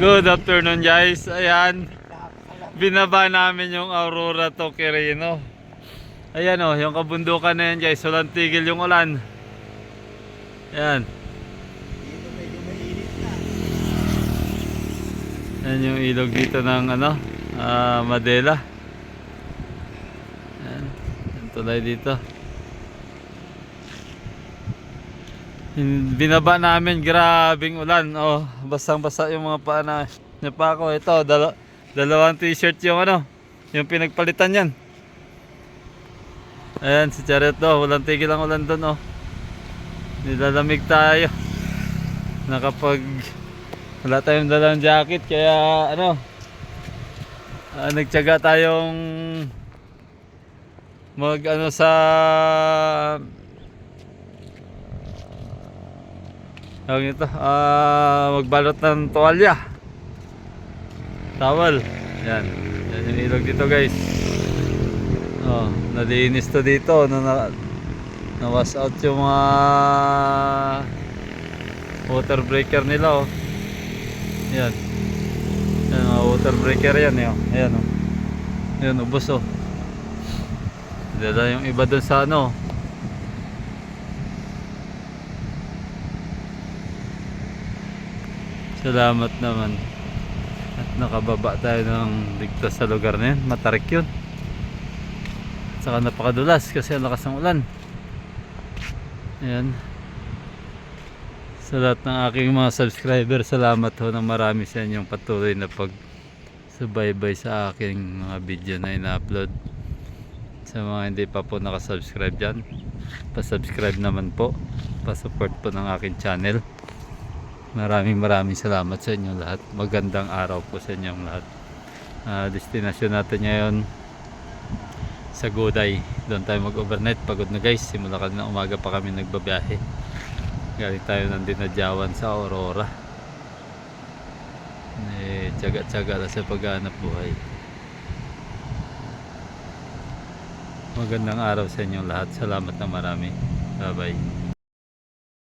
Good afternoon guys. Ayan, binaba namin yung Aurora to Quirino. Ayan o, yung kabundukan na yan guys. Walang tigil yung ulan. Ayan. Dito medyo mainit na. Ayan yung ilog dito ng Madela. Ayan, yung tulay dito. Binaba namin, grabing ulan. Oh, basang-basa yung mga paa na pa ako. Ito, dalawang t-shirt yung yung pinagpalitan yan. Ayan, si Charet daw, walang tigil ang ulan doon, oh. Nilalamig tayo. Wala tayong dalang jacket, kaya nagtiyaga tayong sa magbalot ng tuwalya, towel. Yan yung ilog dito guys. Oh, nalinis to dito na wash out yung mga water breaker nila, oh. Yan mga water breaker yan, eh, oh. Ayan, oh. Ayan, ubos, oh. Dala yung iba dun sa Salamat naman at nakababa tayo ng ligtas sa lugar na yun. Matarik yun, saka napakadulas kasi ang lakas ng ulan. Ayan, sa lahat ng aking mga subscriber, salamat ho ng marami sa inyong patuloy na pagsubaybay sa aking mga video na ina-upload. Sa mga hindi pa po nakasubscribe dyan, pa-subscribe naman po, pa-support po ng aking channel. Maraming salamat sa inyo lahat. Magandang araw po sa inyong lahat. Destinasyon natin ngayon sa Goday. Doon tayo mag-overnight. Pagod na guys, simula kanina umaga pa kami nagbabiyahe. Galing tayo ng dinadyawan sa Aurora. Tiyaga-tiyaga lang sa paghanap buhay. Magandang araw sa inyong lahat. Salamat na marami. Bye bye.